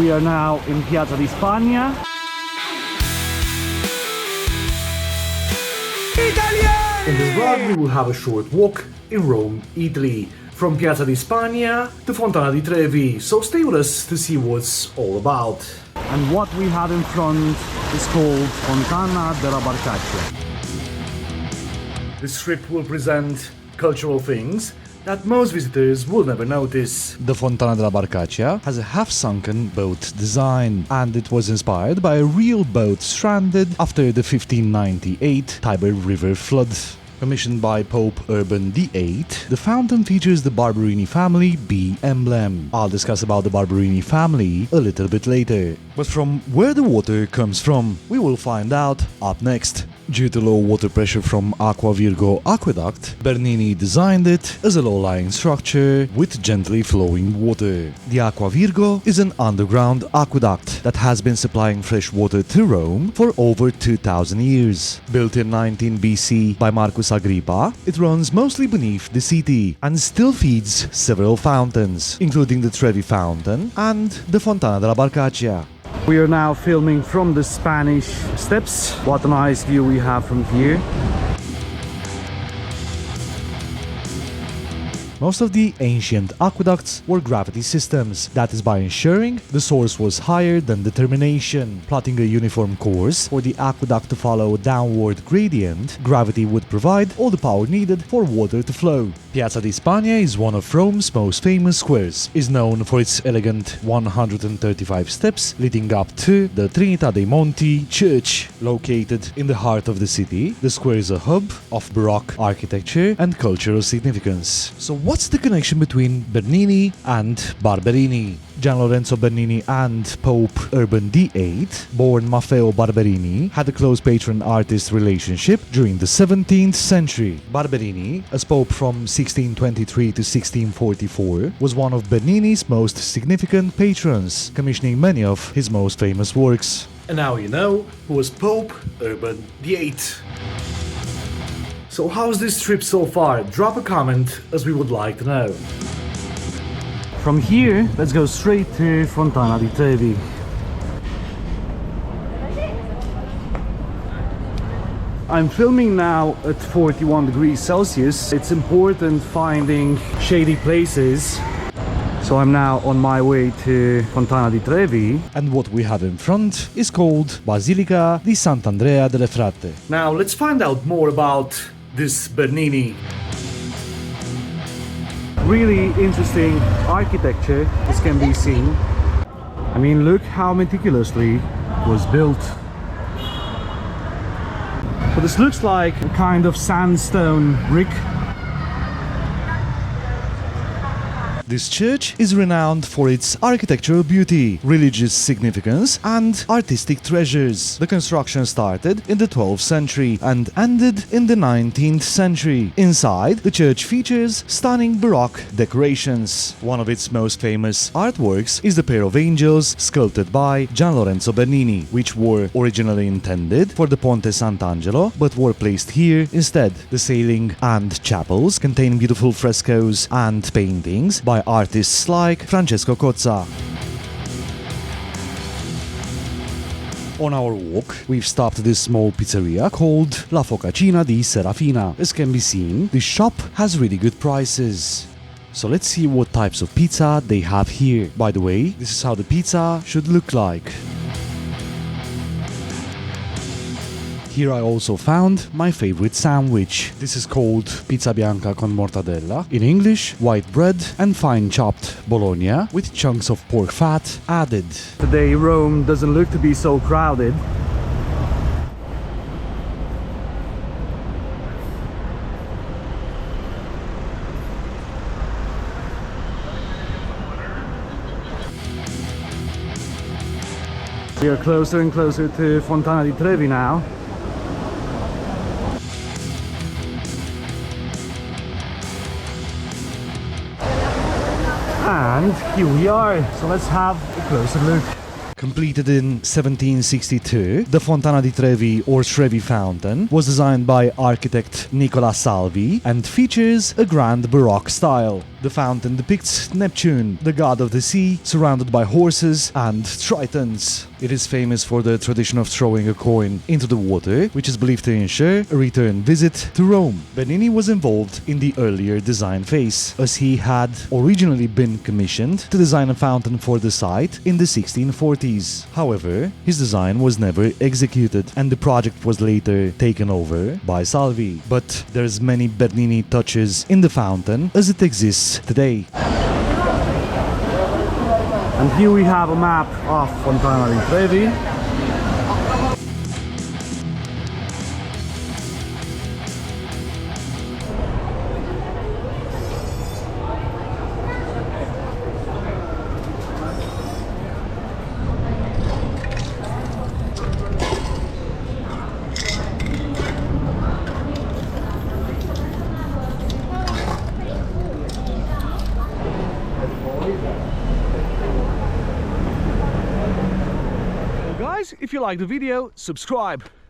We are now in Piazza di Spagna. In this vlog we will have a short walk in Rome, Italy, from Piazza di Spagna to Fontana di Trevi, so stay with us to see what's all about. And what we have in front is called Fontana della Barcaccia. This strip will present cultural things that most visitors will never notice. The Fontana della Barcaccia has a half-sunken boat design, and it was inspired by a real boat stranded after the 1598 Tiber River flood. Commissioned by Pope Urban VIII, the fountain features the Barberini family B emblem. I'll discuss about the Barberini family a little bit later. But from where the water comes from, we will find out up next. Due to low water pressure from Aqua Virgo aqueduct, Bernini designed it as a low-lying structure with gently flowing water. The Aqua Virgo is an underground aqueduct that has been supplying fresh water to Rome for over 2000 years. Built in 19 BC by Marcus Agrippa, it runs mostly beneath the city and still feeds several fountains, including the Trevi Fountain and the Fontana della Barcaccia. We are now filming from the Spanish steps. What a nice view we have from here. Most of the ancient aqueducts were gravity systems, that is by ensuring the source was higher than the termination. Plotting a uniform course for the aqueduct to follow a downward gradient, gravity would provide all the power needed for water to flow. Piazza di Spagna is one of Rome's most famous squares. It is known for its elegant 135 steps leading up to the Trinità dei Monti church. Located in the heart of the city, the square is a hub of Baroque architecture and cultural significance. So what's the connection between Bernini and Barberini? Gian Lorenzo Bernini and Pope Urban VIII, born Maffeo Barberini, had a close patron-artist relationship during the 17th century. Barberini, as Pope from 1623 to 1644, was one of Bernini's most significant patrons, commissioning many of his most famous works. And now you know who was Pope Urban VIII. So how's this trip so far? Drop a comment, as we would like to know. From here, let's go straight to Fontana di Trevi. I'm filming now at 41 degrees Celsius. It's important finding shady places. So I'm now on my way to Fontana di Trevi. And what we have in front is called Basilica di Sant'Andrea delle Fratte. Now let's find out more about this Bernini. Really interesting architecture, as can be seen. I mean, look how meticulously it was built. So this looks like a kind of sandstone brick. This church is renowned for its architectural beauty, religious significance, and artistic treasures. The construction started in the 12th century and ended in the 19th century. Inside, the church features stunning Baroque decorations. One of its most famous artworks is the pair of angels sculpted by Gian Lorenzo Bernini, which were originally intended for the Ponte Sant'Angelo but were placed here instead. The ceiling and chapels contain beautiful frescoes and paintings by artists like Francesco Cozza. On our walk, we've stopped at this small pizzeria called La Focacina di Serafina. As can be seen, this shop has really good prices. So let's see what types of pizza they have here. By the way, this is how the pizza should look like. Here I also found my favorite sandwich. This is called pizza bianca con mortadella. In English, white bread and fine chopped bologna with chunks of pork fat added. Today Rome doesn't look to be so crowded. We are closer and closer to Fontana di Trevi now. And here we are, so let's have a closer look. Completed in 1762, the Fontana di Trevi or Trevi Fountain was designed by architect Nicola Salvi and features a grand Baroque style. The fountain depicts Neptune, the god of the sea, surrounded by horses and tritons. It is famous for the tradition of throwing a coin into the water, which is believed to ensure a return visit to Rome. Bernini was involved in the earlier design phase, as he had originally been commissioned to design a fountain for the site in the 1640s. However, his design was never executed and the project was later taken over by Salvi. But there's many Bernini touches in the fountain as it exists today. And here we have a map of Fontana di Trevi. Guys, if you like the video, subscribe.